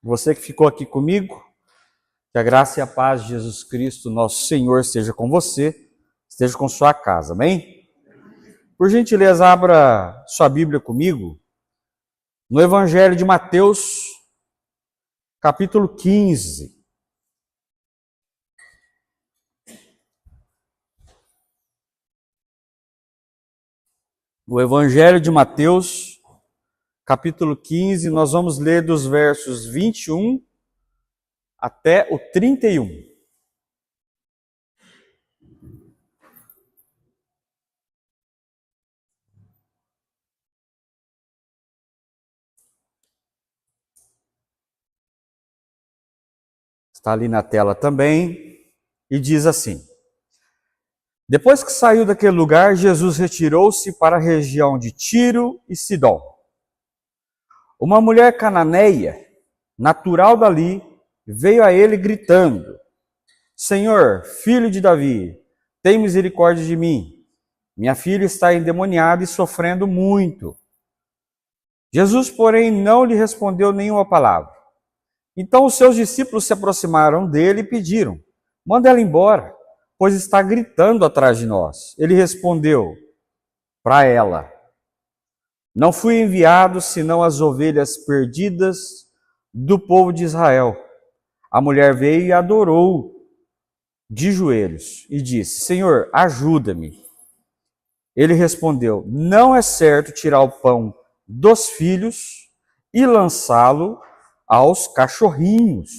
Você que ficou aqui comigo, que a graça e a paz de Jesus Cristo, nosso Senhor, esteja com você, esteja com sua casa, amém? Por gentileza, abra sua Bíblia comigo no Evangelho de Mateus, capítulo 15. O Evangelho de Mateus, capítulo 15, nós vamos ler dos versos 21 até o 31. Está ali na tela também, e diz assim: Depois que saiu daquele lugar, Jesus retirou-se para a região de Tiro e Sidom. Uma mulher cananeia, natural dali, veio a ele gritando: Senhor, filho de Davi, tem misericórdia de mim. Minha filha está endemoniada e sofrendo muito. Jesus, porém, não lhe respondeu nenhuma palavra. Então os seus discípulos se aproximaram dele e pediram: Manda ela embora, pois está gritando atrás de nós. Ele respondeu para ela: Não fui enviado senão as ovelhas perdidas do povo de Israel. A mulher veio e adorou de joelhos e disse: Senhor, ajuda-me. Ele respondeu: Não é certo tirar o pão dos filhos e lançá-lo aos cachorrinhos.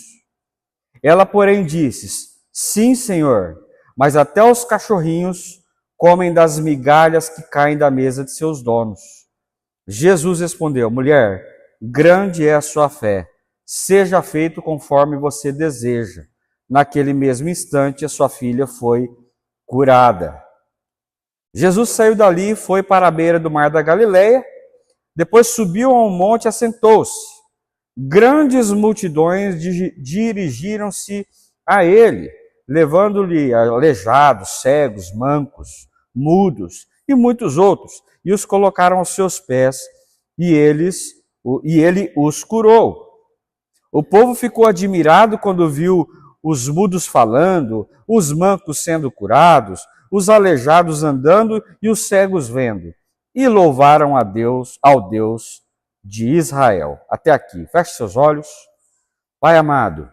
Ela, porém, disse: Sim, Senhor, mas até os cachorrinhos comem das migalhas que caem da mesa de seus donos. Jesus respondeu: Mulher, grande é a sua fé. Seja feito conforme você deseja. Naquele mesmo instante, a sua filha foi curada. Jesus saiu dali e foi para a beira do mar da Galileia. Depois subiu a um monte e assentou-se. Grandes multidões dirigiram-se a ele, levando-lhe aleijados, cegos, mancos, mudos e muitos outros, e os colocaram aos seus pés, e ele os curou. O povo ficou admirado quando viu os mudos falando, os mancos sendo curados, os aleijados andando e os cegos vendo, e louvaram a Deus, ao Deus de Israel. Até aqui. Feche seus olhos. Pai amado,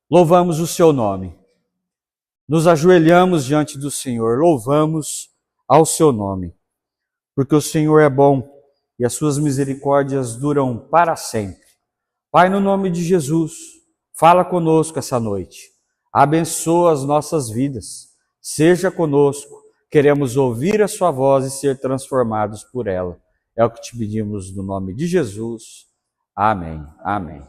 louvamos o seu nome. Nos ajoelhamos diante do Senhor, louvamos ao seu nome, porque o Senhor é bom e as suas misericórdias duram para sempre. Pai, no nome de Jesus, fala conosco essa noite. Abençoa as nossas vidas. Seja conosco. Queremos ouvir a sua voz e ser transformados por ela. É o que te pedimos no nome de Jesus. Amém. Amém.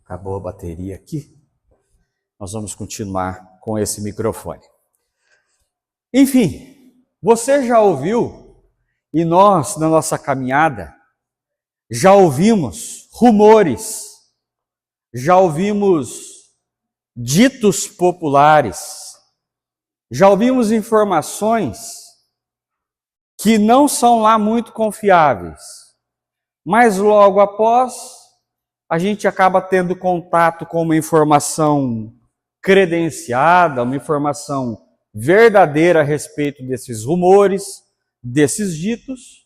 Acabou a bateria aqui. Nós vamos continuar com esse microfone. Enfim, você já ouviu, e nós, na nossa caminhada, já ouvimos rumores, já ouvimos ditos populares, já ouvimos informações que não são lá muito confiáveis, mas logo após a gente acaba tendo contato com uma informação credenciada, uma informação verdadeira a respeito desses rumores, desses ditos.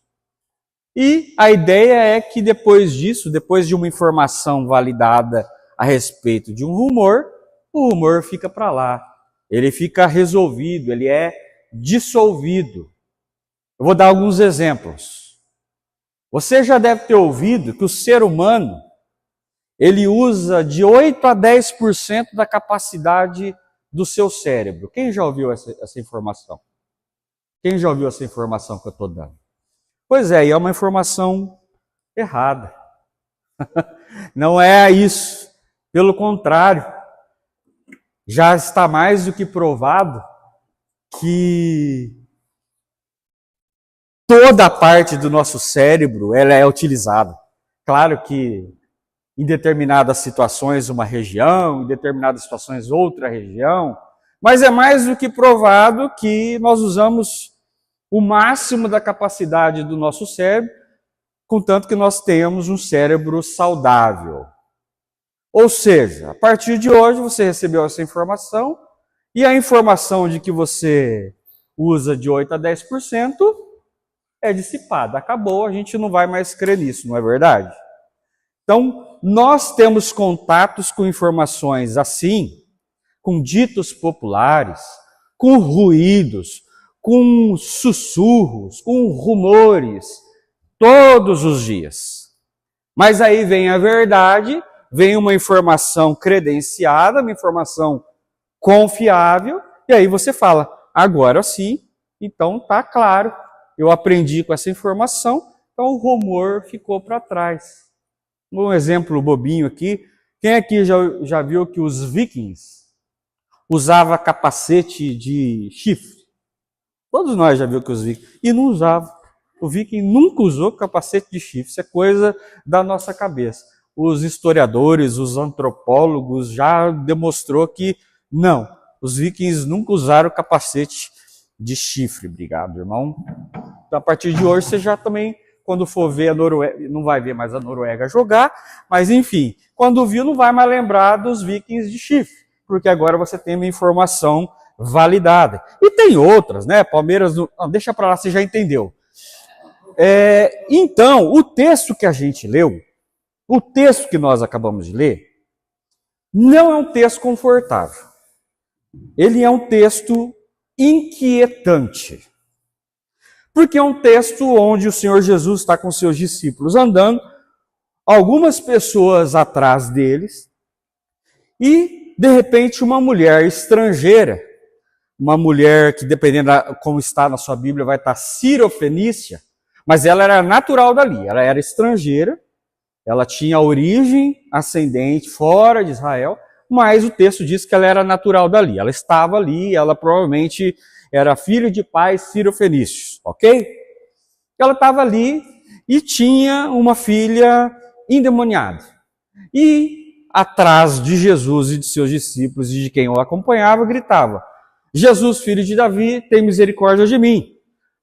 E a ideia é que depois disso, depois de uma informação validada a respeito de um rumor, o rumor fica para lá. Ele fica resolvido, ele é dissolvido. Eu vou dar alguns exemplos. Você já deve ter ouvido que o ser humano ele usa de 8 a 10% da capacidade do seu cérebro. Quem já ouviu essa informação? Quem já ouviu essa informação que eu estou dando? Pois é, e é uma informação errada. Não é isso. Pelo contrário, já está mais do que provado que toda a parte do nosso cérebro ela é utilizada. Claro que em determinadas situações uma região, em determinadas situações outra região, mas é mais do que provado que nós usamos o máximo da capacidade do nosso cérebro, contanto que nós tenhamos um cérebro saudável. Ou seja, a partir de hoje você recebeu essa informação, e a informação de que você usa de 8 a 10% é dissipada. Acabou, a gente não vai mais crer nisso, não é verdade? Então, nós temos contatos com informações assim, com ditos populares, com ruídos, com sussurros, com rumores, todos os dias. Mas aí vem a verdade, vem uma informação credenciada, uma informação confiável, e aí você fala, agora sim, então tá claro, eu aprendi com essa informação, então o rumor ficou para trás. Um exemplo bobinho aqui, quem aqui já viu que os vikings usavam capacete de chifre? Todos nós já viu que os vikings, e não usavam. O viking nunca usou capacete de chifre, isso é coisa da nossa cabeça. Os historiadores, os antropólogos já demonstrou que não, os vikings nunca usaram capacete de chifre. Obrigado, irmão. Então, a partir de hoje, você já também, quando for ver a Noruega, não vai ver mais a Noruega jogar, mas enfim, quando viu, não vai mais lembrar dos vikings de chifre, porque agora você tem uma informação validada. E tem outras, né? Palmeiras, não, deixa para lá, você já entendeu. Então, o texto que a gente leu, o texto que nós acabamos de ler, não é um texto confortável. Ele é um texto inquietante. Porque é um texto onde o Senhor Jesus está com seus discípulos andando, algumas pessoas atrás deles, e, de repente, uma mulher estrangeira, uma mulher que, dependendo de como está na sua Bíblia, vai estar sírio-fenícia, mas ela era natural dali, ela era estrangeira, ela tinha origem ascendente fora de Israel, mas o texto diz que ela era natural dali. Ela estava ali, ela provavelmente era filha de pais sírio-fenícios, ok? Ela estava ali e tinha uma filha endemoniada. E atrás de Jesus e de seus discípulos e de quem o acompanhava, gritava, Jesus, filho de Davi, tem misericórdia de mim,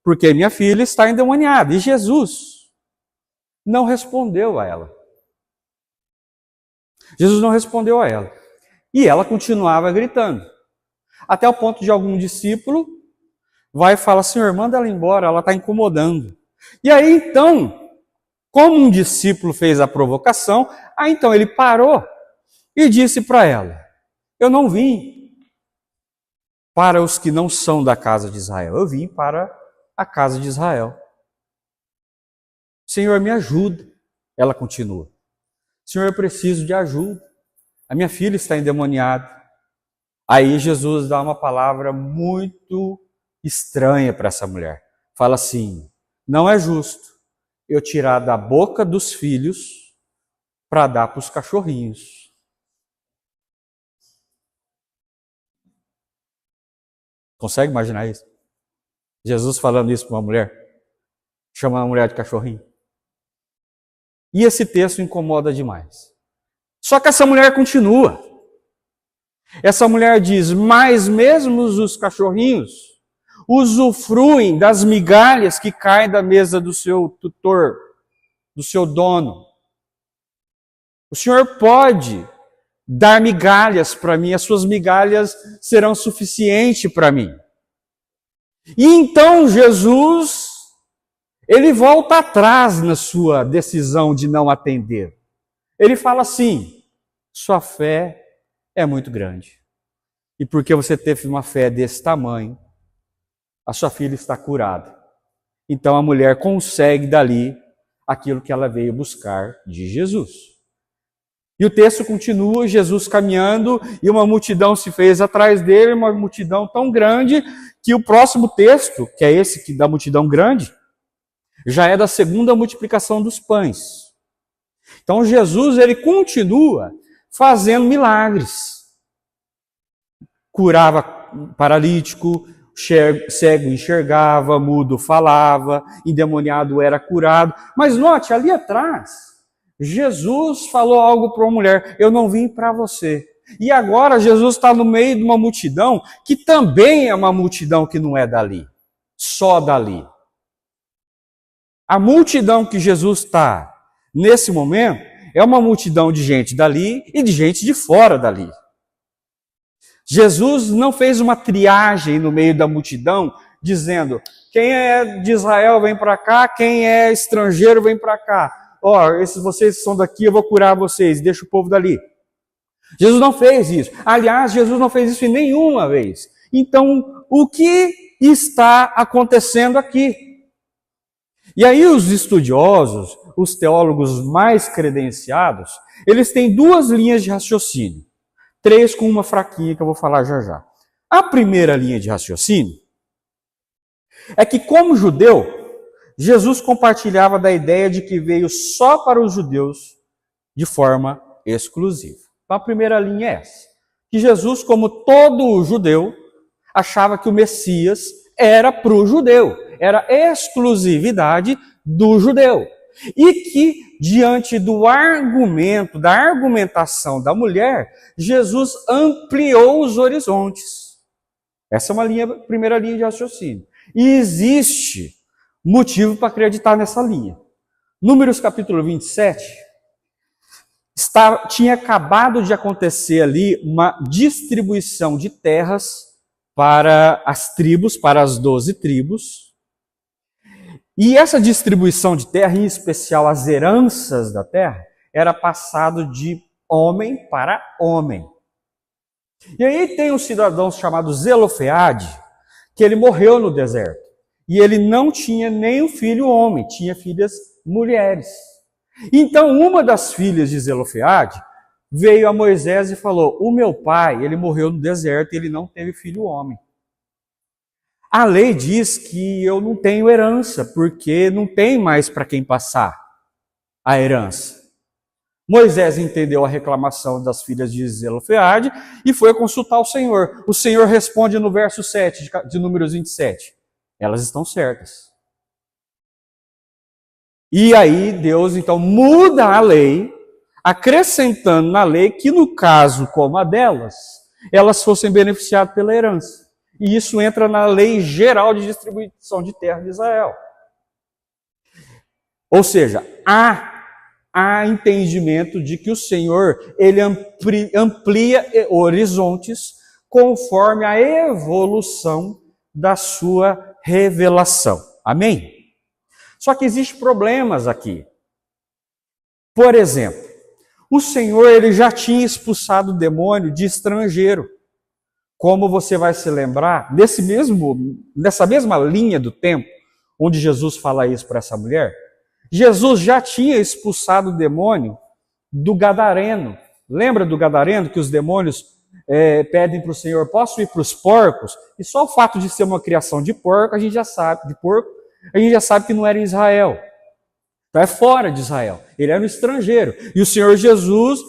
porque minha filha está endemoniada. E Jesus não respondeu a ela. Jesus não respondeu a ela. E ela continuava gritando. Até o ponto de algum discípulo vai e fala, Senhor, manda ela embora, ela está incomodando. E aí então, como um discípulo fez a provocação, aí então ele parou e disse para ela, eu não vim para os que não são da casa de Israel, eu vim para a casa de Israel. Senhor, me ajuda. Ela continua. Senhor, eu preciso de ajuda. A minha filha está endemoniada. Aí Jesus dá uma palavra muito estranha para essa mulher. Fala assim, não é justo eu tirar da boca dos filhos para dar para os cachorrinhos. Consegue imaginar isso? Jesus falando isso para uma mulher, chamando a mulher de cachorrinho. E esse texto incomoda demais. Só que essa mulher continua. Essa mulher diz, mas mesmo os cachorrinhos usufruem das migalhas que caem da mesa do seu tutor, do seu dono. O Senhor pode dar migalhas para mim, as suas migalhas serão suficientes para mim. E então Jesus, ele volta atrás na sua decisão de não atender. Ele fala assim, sua fé é muito grande. E porque você teve uma fé desse tamanho, a sua filha está curada. Então a mulher consegue dali aquilo que ela veio buscar de Jesus. E o texto continua, Jesus caminhando, e uma multidão se fez atrás dele, uma multidão tão grande, que o próximo texto, que é esse da multidão grande, já é da segunda multiplicação dos pães. Então Jesus, ele continua fazendo milagres. Curava paralítico, cego enxergava, mudo falava, endemoniado era curado. Mas note, ali atrás, Jesus falou algo para uma mulher: eu não vim para você. E agora Jesus está no meio de uma multidão que também é uma multidão que não é dali, só dali. A multidão que Jesus está nesse momento é uma multidão de gente dali e de gente de fora dali. Jesus não fez uma triagem no meio da multidão, dizendo: quem é de Israel vem para cá, quem é estrangeiro vem para cá. Esses vocês que são daqui, eu vou curar vocês, deixa o povo dali. Jesus não fez isso. Aliás, Jesus não fez isso em nenhuma vez. Então, o que está acontecendo aqui? E aí os estudiosos, os teólogos mais credenciados, eles têm duas linhas de raciocínio. 3 com uma fraquinha que eu vou falar já já. A primeira linha de raciocínio é que, como judeu, Jesus compartilhava da ideia de que veio só para os judeus de forma exclusiva. Então, a primeira linha é essa. Que Jesus, como todo judeu, achava que o Messias era para o judeu. Era exclusividade do judeu. E que, diante do argumento, da argumentação da mulher, Jesus ampliou os horizontes. Essa é uma primeira linha de raciocínio. E existe motivo para acreditar nessa linha. Números capítulo 27, tinha acabado de acontecer ali uma distribuição de terras para as tribos, para as 12 tribos. E essa distribuição de terra, em especial as heranças da terra, era passado de homem para homem. E aí tem um cidadão chamado Zelofeade, que ele morreu no deserto. E ele não tinha nem um filho homem, tinha filhas mulheres. Então uma das filhas de Zelofeade veio a Moisés e falou: o meu pai, ele morreu no deserto e ele não teve filho homem. A lei diz que eu não tenho herança, porque não tem mais para quem passar a herança. Moisés entendeu a reclamação das filhas de Zelofeade e foi consultar o Senhor. O Senhor responde no verso 7 de Números 27. Elas estão certas. E aí Deus então muda a lei, acrescentando na lei que no caso como a delas, elas fossem beneficiadas pela herança. E isso entra na lei geral de distribuição de terra de Israel. Ou seja, há entendimento de que o Senhor ele amplia horizontes conforme a evolução da sua revelação. Amém? Só que existem problemas aqui. Por exemplo, o Senhor ele já tinha expulsado o demônio de estrangeiro. Como você vai se lembrar, nessa mesma linha do tempo, onde Jesus fala isso para essa mulher, Jesus já tinha expulsado o demônio do gadareno. Lembra do gadareno que os demônios pedem para o Senhor: posso ir para os porcos? E só o fato de ser uma criação de porco, a gente já sabe que não era em Israel. Então é fora de Israel. Ele era um estrangeiro. E o Senhor Jesus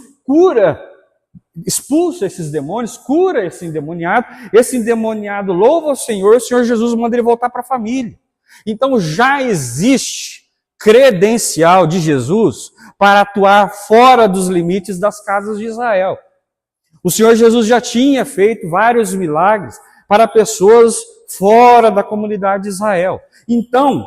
expulsa esses demônios, cura esse endemoniado louva o Senhor Jesus manda ele voltar para a família. Então já existe credencial de Jesus para atuar fora dos limites das casas de Israel. O Senhor Jesus já tinha feito vários milagres para pessoas fora da comunidade de Israel. Então,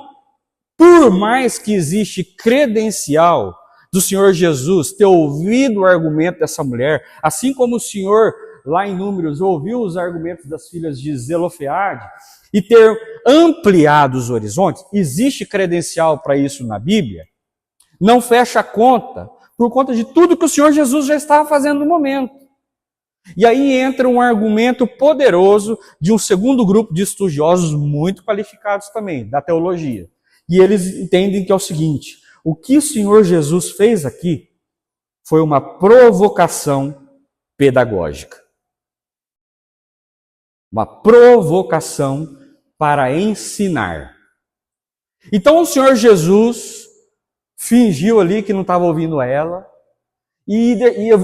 por mais que existe credencial do Senhor Jesus ter ouvido o argumento dessa mulher, assim como o Senhor, lá em Números, ouviu os argumentos das filhas de Zelofeade, e ter ampliado os horizontes, existe credencial para isso na Bíblia, não fecha a conta, por conta de tudo que o Senhor Jesus já estava fazendo no momento. E aí entra um argumento poderoso de um segundo grupo de estudiosos muito qualificados também, da teologia. E eles entendem que é o seguinte: o que o Senhor Jesus fez aqui foi uma provocação pedagógica. Uma provocação para ensinar. Então o Senhor Jesus fingiu ali que não estava ouvindo ela e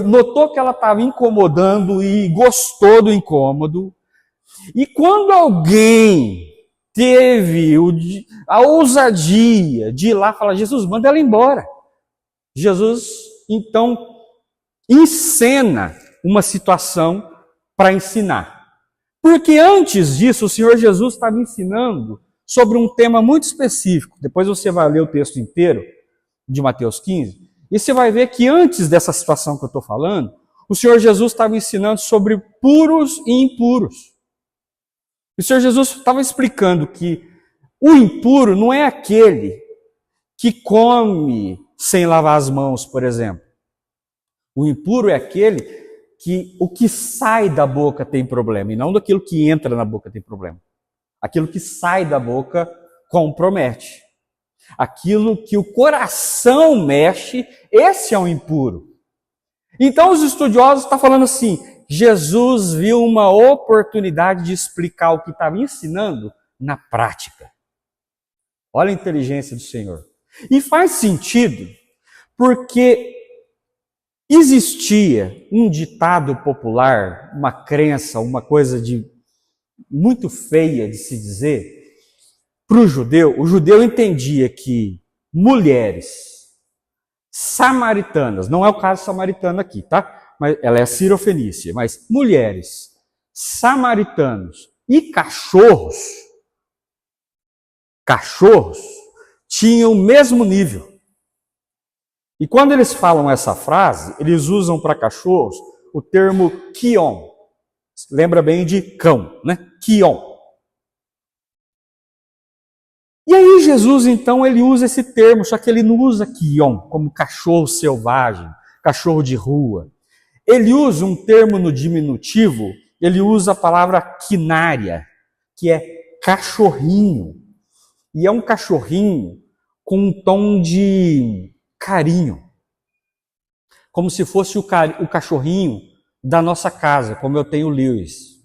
notou que ela estava incomodando e gostou do incômodo. E quando alguém teve a ousadia de ir lá falar: Jesus, manda ela embora. Jesus, então, encena uma situação para ensinar. Porque antes disso, o Senhor Jesus estava ensinando sobre um tema muito específico. Depois você vai ler o texto inteiro de Mateus 15, e você vai ver que antes dessa situação que eu estou falando, o Senhor Jesus estava ensinando sobre puros e impuros. O Senhor Jesus estava explicando que o impuro não é aquele que come sem lavar as mãos, por exemplo. O impuro é aquele que o que sai da boca tem problema, e não daquilo que entra na boca tem problema. Aquilo que sai da boca compromete. Aquilo que o coração mexe, esse é o impuro. Então os estudiosos estão falando assim, Jesus viu uma oportunidade de explicar o que estava ensinando na prática. Olha a inteligência do Senhor. E faz sentido, porque existia um ditado popular, uma crença, uma coisa muito feia de se dizer, para o judeu entendia que mulheres samaritanas, não é o caso samaritano aqui, tá? Mas ela é sirofenícia, mas mulheres, samaritanos e cachorros tinham o mesmo nível. E quando eles falam essa frase, eles usam para cachorros o termo kion. Lembra bem de cão, né? Kion. E aí Jesus, então, ele usa esse termo, só que ele não usa kion como cachorro selvagem, cachorro de rua. Ele usa um termo no diminutivo, ele usa a palavra quinária, que é cachorrinho. E é um cachorrinho com um tom de carinho. Como se fosse o cachorrinho da nossa casa, como eu tenho o Lewis.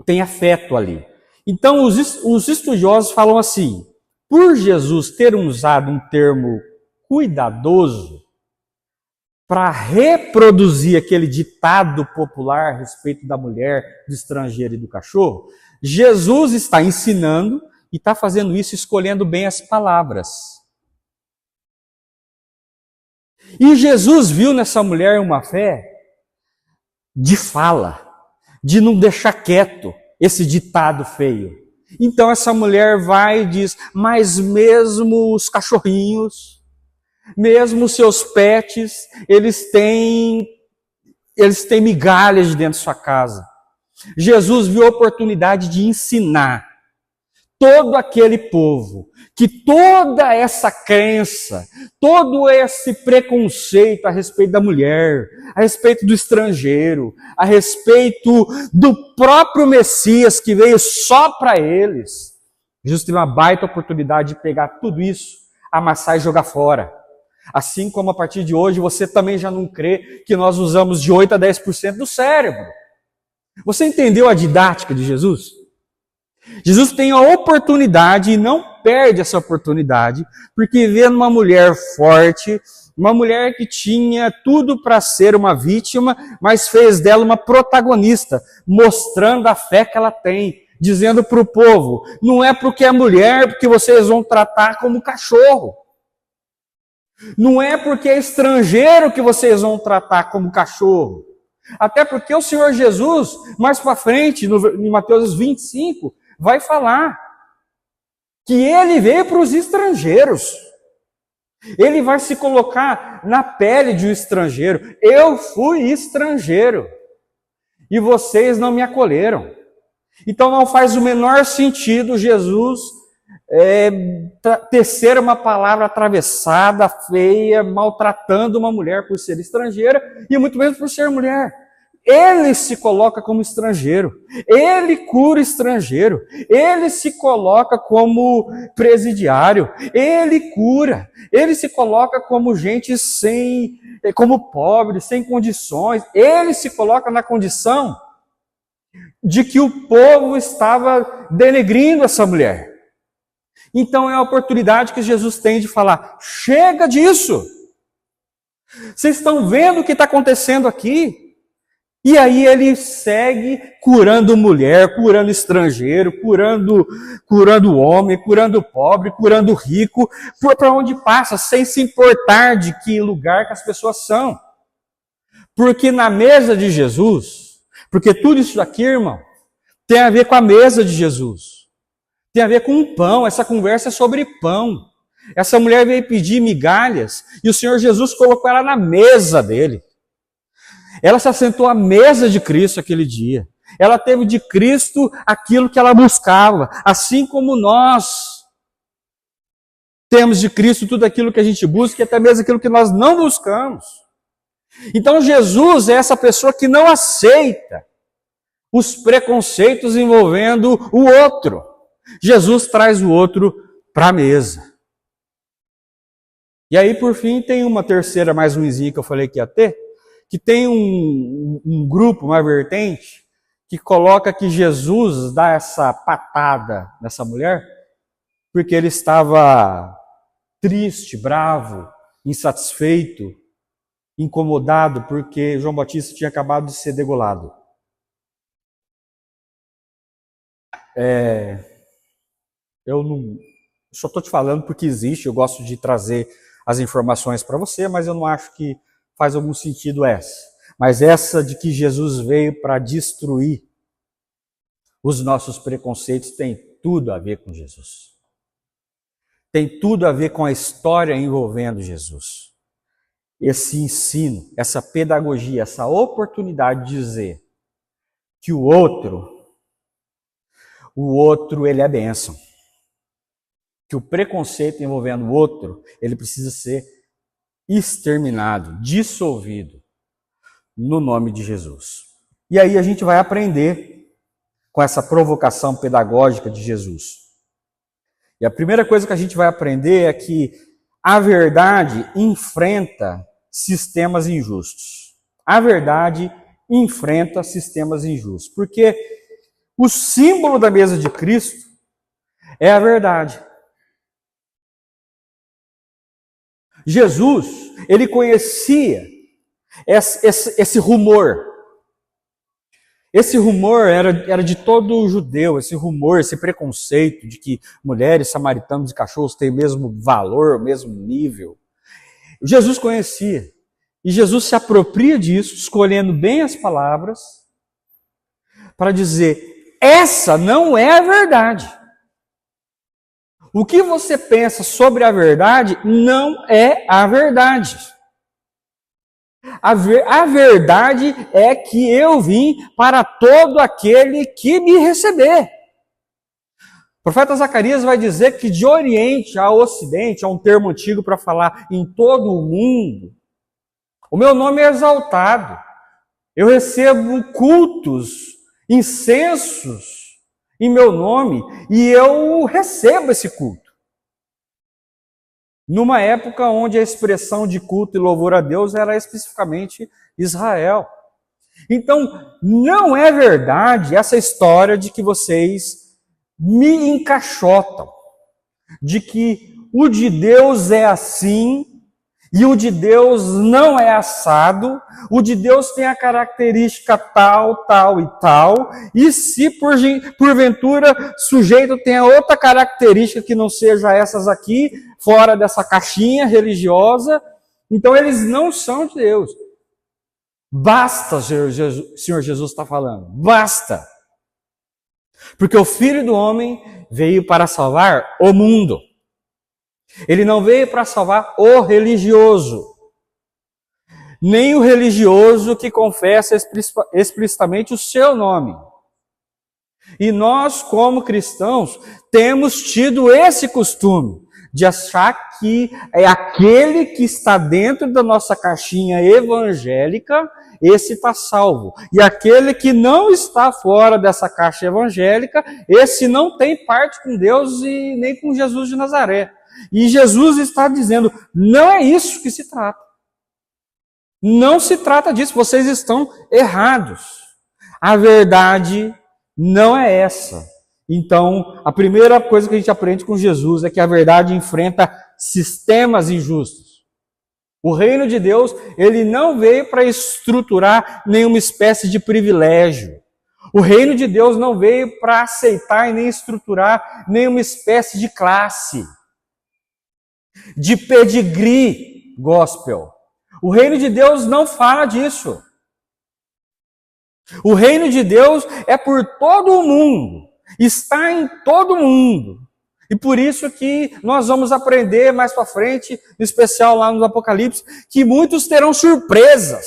Tem afeto ali. Então, os estudiosos falam assim, por Jesus ter usado um termo cuidadoso para reproduzir aquele ditado popular a respeito da mulher, do estrangeiro e do cachorro, Jesus está ensinando e está fazendo isso escolhendo bem as palavras. E Jesus viu nessa mulher uma fé de fala, de não deixar quieto esse ditado feio. Então essa mulher vai e diz, mas mesmo os cachorrinhos, mesmo os seus pets, eles têm migalhas dentro de sua casa. Jesus viu a oportunidade de ensinar todo aquele povo que toda essa crença, todo esse preconceito a respeito da mulher, a respeito do estrangeiro, a respeito do próprio Messias que veio só para eles. Jesus teve uma baita oportunidade de pegar tudo isso, amassar e jogar fora. Assim como a partir de hoje você também já não crê que nós usamos de 8 a 10% do cérebro. Você entendeu a didática de Jesus? Jesus tem a oportunidade e não perde essa oportunidade, porque vê numa mulher forte, uma mulher que tinha tudo para ser uma vítima, mas fez dela uma protagonista, mostrando a fé que ela tem, dizendo para o povo, não é porque é mulher, porque vocês vão tratar como cachorro. Não é porque é estrangeiro que vocês vão tratar como cachorro. Até porque o Senhor Jesus, mais para frente, em Mateus 25, vai falar que ele veio para os estrangeiros. Ele vai se colocar na pele de um estrangeiro. Eu fui estrangeiro e vocês não me acolheram. Então não faz o menor sentido Jesus tecer uma palavra atravessada, feia, maltratando uma mulher por ser estrangeira e muito menos por ser mulher. Ele se coloca como estrangeiro, ele cura estrangeiro, ele se coloca como presidiário, ele cura, ele se coloca como gente como pobre, sem condições, ele se coloca na condição de que o povo estava denegrindo essa mulher. Então é a oportunidade que Jesus tem de falar, chega disso! Vocês estão vendo o que está acontecendo aqui? E aí ele segue curando mulher, curando estrangeiro, curando homem, curando pobre, curando rico, para onde passa, sem se importar de que lugar que as pessoas são. Porque na mesa de Jesus, porque tudo isso aqui, irmão, tem a ver com a mesa de Jesus. Tem a ver com o pão, essa conversa é sobre pão. Essa mulher veio pedir migalhas e o Senhor Jesus colocou ela na mesa dele. Ela se assentou à mesa de Cristo aquele dia. Ela teve de Cristo aquilo que ela buscava, assim como nós temos de Cristo tudo aquilo que a gente busca e até mesmo aquilo que nós não buscamos. Então Jesus é essa pessoa que não aceita os preconceitos envolvendo o outro. Jesus traz o outro para a mesa. E aí, por fim, tem uma terceira, mais ruimzinha que eu falei que ia ter, que tem um grupo, uma vertente, que coloca que Jesus dá essa patada nessa mulher porque ele estava triste, bravo, insatisfeito, incomodado, porque João Batista tinha acabado de ser degolado. Eu não, só estou te falando porque existe, eu gosto de trazer as informações para você, mas eu não acho que faz algum sentido essa. Mas essa de que Jesus veio para destruir os nossos preconceitos tem tudo a ver com Jesus. Tem tudo a ver com a história envolvendo Jesus. Esse ensino, essa pedagogia, essa oportunidade de dizer que o outro ele é bênção. Que o preconceito envolvendo o outro, ele precisa ser exterminado, dissolvido, no nome de Jesus. E aí a gente vai aprender com essa provocação pedagógica de Jesus. E a primeira coisa que a gente vai aprender é que a verdade enfrenta sistemas injustos. A verdade enfrenta sistemas injustos. Porque o símbolo da mesa de Cristo é a verdade. Jesus, ele conhecia esse rumor. Esse rumor era de todo judeu, esse rumor, esse preconceito de que mulheres, samaritanos e cachorros têm o mesmo valor, o mesmo nível. Jesus conhecia. E Jesus se apropria disso, escolhendo bem as palavras, para dizer, essa não é a verdade. O que você pensa sobre a verdade não é a verdade. A verdade é que eu vim para todo aquele que me receber. O profeta Zacarias vai dizer que de Oriente a Ocidente, é um termo antigo para falar em todo o mundo, o meu nome é exaltado. Eu recebo cultos, incensos em meu nome e eu recebo esse culto. Numa época onde a expressão de culto e louvor a Deus era especificamente Israel. Então, não é verdade essa história de que vocês me encaixotam, de que o de Deus é assim e o de Deus não é assado, o de Deus tem a característica tal, tal e tal, e se porventura sujeito tem outra característica que não seja essas aqui, fora dessa caixinha religiosa, então eles não são de Deus. Basta, Senhor Jesus está falando, basta. Porque o Filho do Homem veio para salvar o mundo. Ele não veio para salvar o religioso. Nem o religioso que confessa explicitamente o seu nome. E nós, como cristãos, temos tido esse costume de achar que é aquele que está dentro da nossa caixinha evangélica, esse está salvo. E aquele que não está fora dessa caixa evangélica, esse não tem parte com Deus e nem com Jesus de Nazaré. E Jesus está dizendo, não é isso que se trata. Não se trata disso, vocês estão errados. A verdade não é essa. Então, a primeira coisa que a gente aprende com Jesus é que a verdade enfrenta sistemas injustos. O reino de Deus, ele não veio para estruturar nenhuma espécie de privilégio. O reino de Deus não veio para aceitar e nem estruturar nenhuma espécie de classe, de pedigree gospel. O reino de Deus não fala disso. O reino de Deus é por todo o mundo, está em todo mundo. E por isso que nós vamos aprender mais para frente, em especial lá no Apocalipse, que muitos terão surpresas.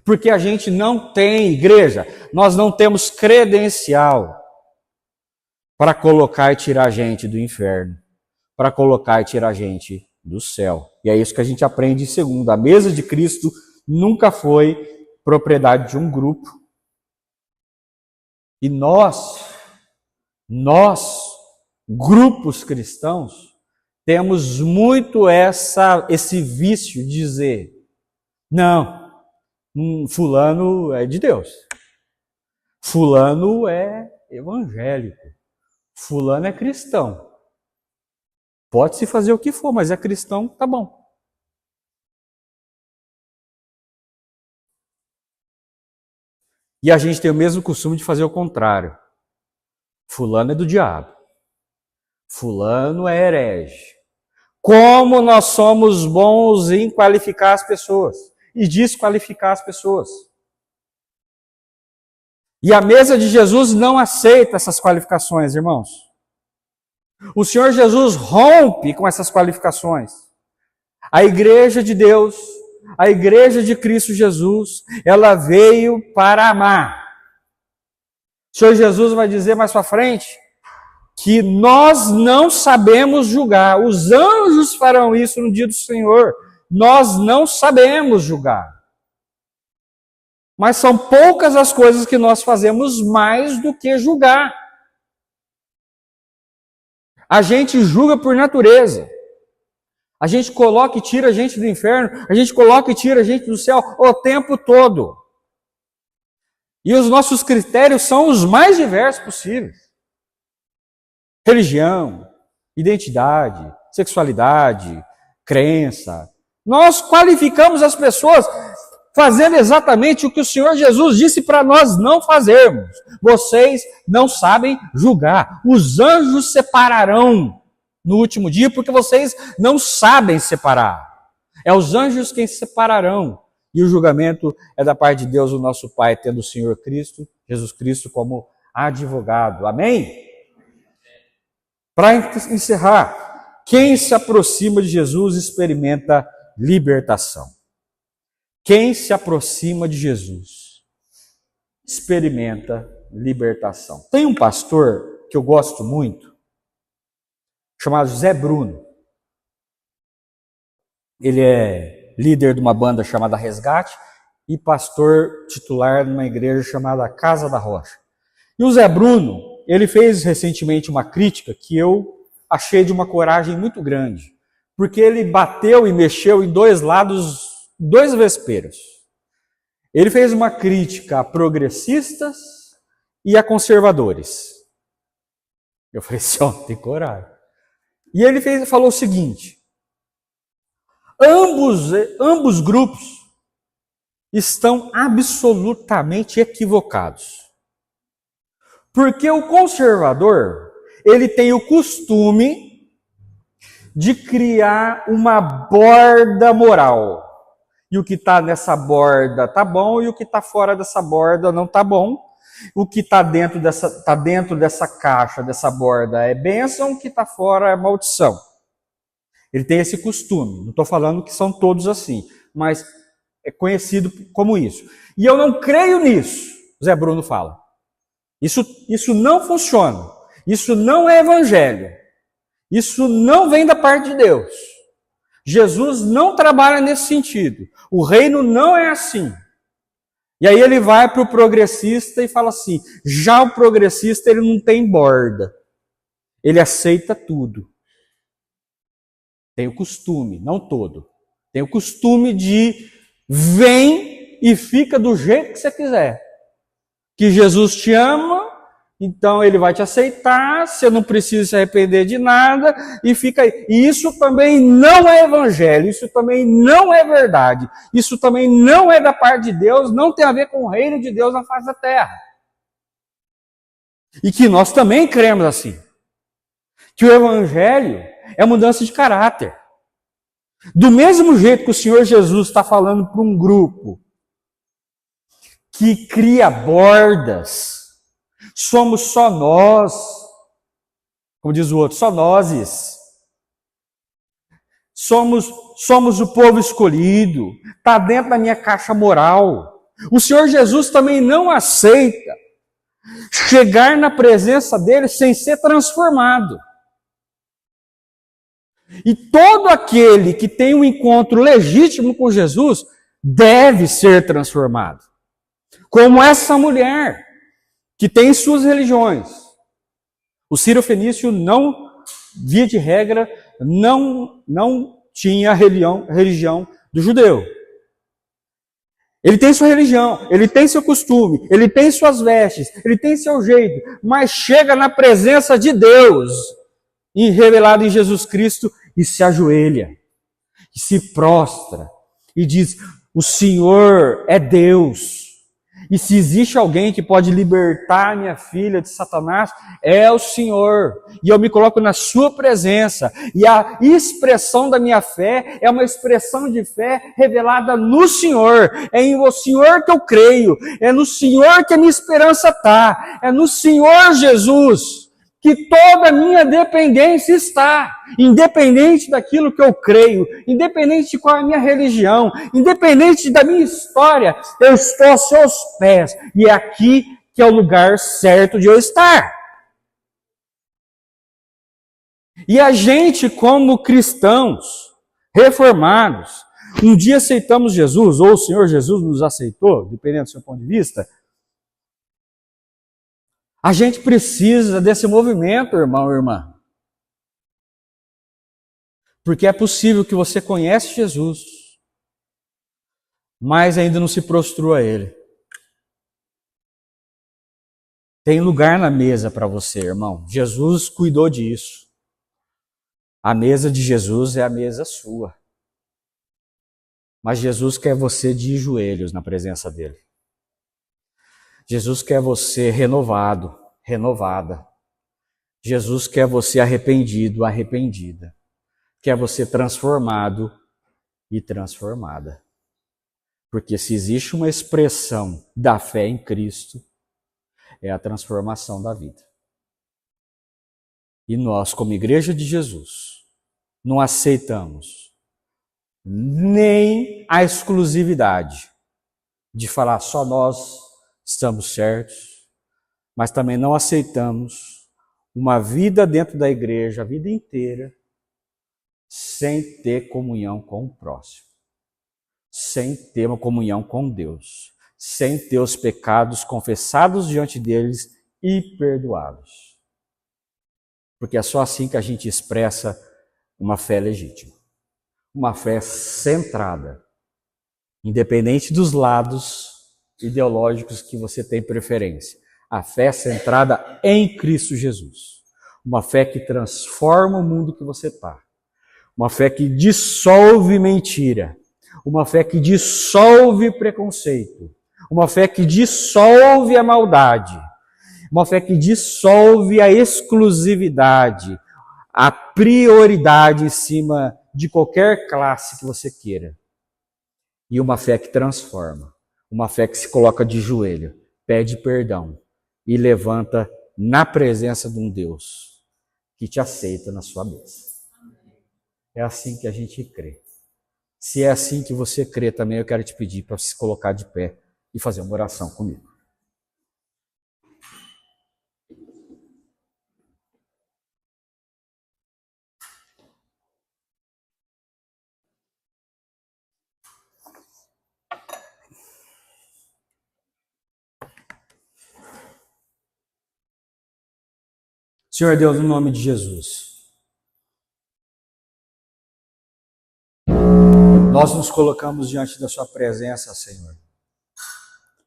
Porque a gente não tem, igreja, nós não temos credencial para colocar e tirar a gente do inferno, para colocar e tirar a gente do céu. E é isso que a gente aprende em segundo. A mesa de Cristo nunca foi propriedade de um grupo. E nós, grupos cristãos, temos muito esse vício de dizer, não, fulano é de Deus, fulano é evangélico, fulano é cristão. Pode-se fazer o que for, mas é cristão, tá bom. E a gente tem o mesmo costume de fazer o contrário. Fulano é do diabo. Fulano é herege. Como nós somos bons em qualificar as pessoas e desqualificar as pessoas. E a mesa de Jesus não aceita essas qualificações, irmãos. O Senhor Jesus rompe com essas qualificações. A igreja de Deus, a igreja de Cristo Jesus, ela veio para amar. O Senhor Jesus vai dizer mais para frente que nós não sabemos julgar. Os anjos farão isso no dia do Senhor. Nós não sabemos julgar. Mas são poucas as coisas que nós fazemos mais do que julgar. A gente julga por natureza. A gente coloca e tira a gente do inferno, a gente coloca e tira a gente do céu o tempo todo. E os nossos critérios são os mais diversos possíveis. Religião, identidade, sexualidade, crença. Nós qualificamos as pessoas fazendo exatamente o que o Senhor Jesus disse para nós não fazermos. Vocês não sabem julgar. Os anjos separarão no último dia porque vocês não sabem separar. É os anjos quem separarão. E o julgamento é da parte de Deus, o nosso Pai, tendo o Senhor Cristo, Jesus Cristo, como advogado. Amém? Para encerrar, quem se aproxima de Jesus experimenta libertação. Quem se aproxima de Jesus experimenta libertação. Tem um pastor que eu gosto muito, chamado Zé Bruno. Ele é líder de uma banda chamada Resgate e pastor titular de uma igreja chamada Casa da Rocha. E o Zé Bruno, ele fez recentemente uma crítica que eu achei de uma coragem muito grande, porque ele bateu e mexeu em dois lados, dois vesperos. Ele fez uma crítica a progressistas e a conservadores. Eu falei assim, ó, tem coragem. E ele falou o seguinte, ambos grupos estão absolutamente equivocados. Porque o conservador, ele tem o costume de criar uma borda moral. E o que está nessa borda está bom, e o que está fora dessa borda não está bom. O que está dentro dessa caixa, dessa borda é bênção, o que está fora é maldição. Ele tem esse costume. Não estou falando que são todos assim, mas é conhecido como isso. E eu não creio nisso, Zé Bruno fala. Isso não funciona. Isso não é evangelho. Isso não vem da parte de Deus. Jesus não trabalha nesse sentido. O reino não é assim. E aí ele vai para o progressista e fala assim, já o progressista ele não tem borda. Ele aceita tudo. Tem o costume, não todo. Tem o costume de vem e fica do jeito que você quiser. Que Jesus te ama Então ele vai te aceitar, você não precisa se arrepender de nada e fica aí. E isso também não é evangelho, isso também não é verdade, isso também não é da parte de Deus, não tem a ver com o reino de Deus na face da terra. E que nós também cremos assim, que o evangelho é mudança de caráter. Do mesmo jeito que o Senhor Jesus está falando para um grupo que cria bordas, somos só nós, como diz o outro, só nozes. Somos o povo escolhido, está dentro da minha caixa moral. O Senhor Jesus também não aceita chegar na presença dele sem ser transformado. E todo aquele que tem um encontro legítimo com Jesus deve ser transformado. Como essa mulher que tem suas religiões. O Sírio-Fenício não, via de regra, não tinha a religião do judeu. Ele tem sua religião, ele tem seu costume, ele tem suas vestes, ele tem seu jeito, mas chega na presença de Deus, revelado em Jesus Cristo, e se ajoelha, e se prostra, e diz, o Senhor é Deus. E se existe alguém que pode libertar minha filha de Satanás, é o Senhor. E eu me coloco na sua presença. E a expressão da minha fé é uma expressão de fé revelada no Senhor. É em o Senhor que eu creio. É no Senhor que a minha esperança está. É no Senhor Jesus que toda a minha dependência está, independente daquilo que eu creio, independente de qual é a minha religião, independente da minha história, eu estou aos seus pés, e é aqui que é o lugar certo de eu estar. E a gente, como cristãos, reformados, um dia aceitamos Jesus, ou o Senhor Jesus nos aceitou, dependendo do seu ponto de vista. A gente precisa desse movimento, irmão e irmã. Porque é possível que você conhece Jesus, mas ainda não se prostrou a Ele. Tem lugar na mesa para você, irmão. Jesus cuidou disso. A mesa de Jesus é a mesa sua. Mas Jesus quer você de joelhos na presença dEle. Jesus quer você renovado, renovada. Jesus quer você arrependido, arrependida. Quer você transformado e transformada. Porque se existe uma expressão da fé em Cristo, é a transformação da vida. E nós, como Igreja de Jesus, não aceitamos nem a exclusividade de falar só nós estamos certos, mas também não aceitamos uma vida dentro da igreja, a vida inteira, sem ter comunhão com o próximo, sem ter uma comunhão com Deus, sem ter os pecados confessados diante deles e perdoados. Porque é só assim que a gente expressa uma fé legítima, uma fé centrada, independente dos lados ideológicos que você tem preferência. A fé centrada em Cristo Jesus. Uma fé que transforma o mundo que você está. Uma fé que dissolve mentira. Uma fé que dissolve preconceito. Uma fé que dissolve a maldade. Uma fé que dissolve a exclusividade, a prioridade em cima de qualquer classe que você queira. E uma fé que transforma. Uma fé que se coloca de joelho, pede perdão e levanta na presença de um Deus que te aceita na sua mesa. É assim que a gente crê. Se é assim que você crê também, eu quero te pedir para se colocar de pé e fazer uma oração comigo. Senhor Deus, no nome de Jesus, nós nos colocamos diante da sua presença, Senhor,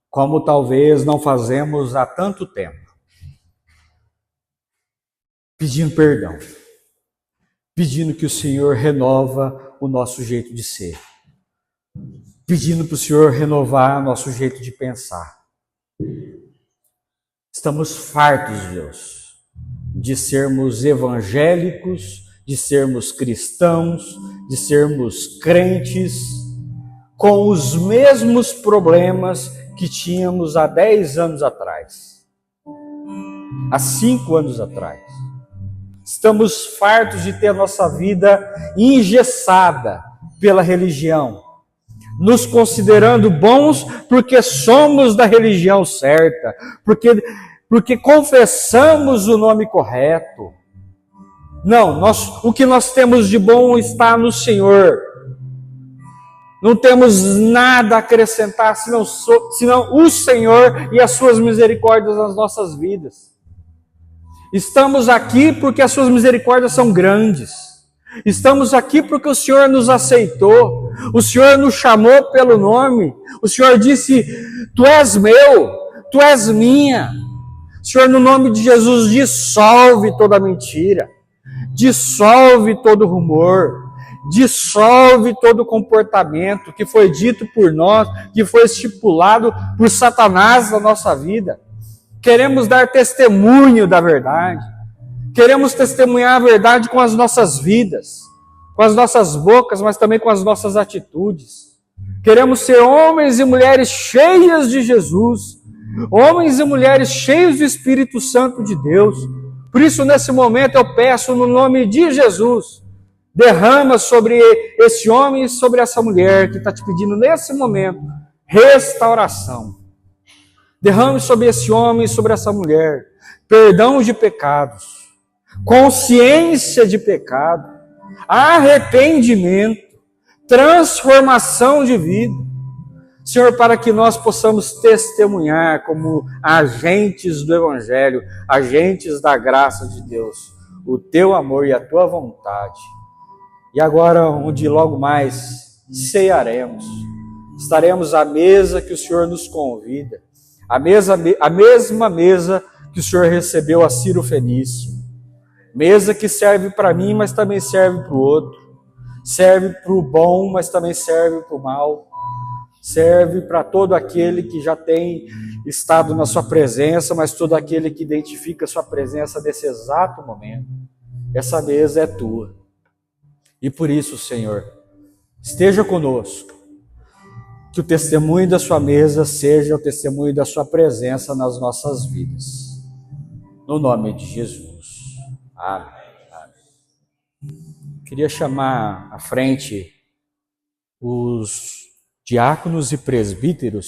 como talvez não fazemos há tanto tempo. pedindo perdão, pedindo que o Senhor renova o nosso jeito de ser, pedindo para o Senhor renovar nosso jeito de pensar. Estamos fartos, Deus, de sermos evangélicos, de sermos cristãos, de sermos crentes, com os mesmos problemas que tínhamos há 10 anos atrás, há 5 anos atrás. Estamos fartos de ter a nossa vida engessada pela religião, nos considerando bons porque somos da religião certa, porque confessamos o nome correto. Não, o que nós temos de bom está no Senhor. Não temos nada a acrescentar senão o Senhor e as suas misericórdias nas nossas vidas. Estamos aqui porque as suas misericórdias são grandes. Estamos aqui porque o Senhor nos aceitou. O Senhor nos chamou pelo nome. O Senhor disse: tu és meu, tu és minha. O Senhor, no nome de Jesus, dissolve toda mentira. Dissolve todo rumor. Dissolve todo comportamento que foi dito por nós, que foi estipulado por Satanás na nossa vida. Queremos dar testemunho da verdade. Queremos testemunhar a verdade com as nossas vidas, com as nossas bocas, mas também com as nossas atitudes. Queremos ser homens e mulheres cheias de Jesus, homens e mulheres cheios do Espírito Santo de Deus. Por isso, nesse momento, eu peço no nome de Jesus, derrama sobre esse homem e sobre essa mulher que está te pedindo nesse momento restauração. Derrame sobre esse homem e sobre essa mulher perdão de pecados, consciência de pecado, arrependimento, transformação de vida. Senhor, para que nós possamos testemunhar como agentes do Evangelho, agentes da graça de Deus, o teu amor e a tua vontade. E agora, onde logo mais cearemos, estaremos à mesa que o Senhor nos convida, a mesma mesa que o Senhor recebeu a Ciro Fenício, mesa que serve para mim, mas também serve para o outro, serve para o bom, mas também serve para o mal, serve para todo aquele que já tem estado na sua presença, mas todo aquele que identifica a sua presença nesse exato momento. Essa mesa é tua. E por isso, Senhor, esteja conosco. Que o testemunho da sua mesa seja o testemunho da sua presença nas nossas vidas. No nome de Jesus. Amém. Amém. Queria chamar à frente os diáconos e presbíteros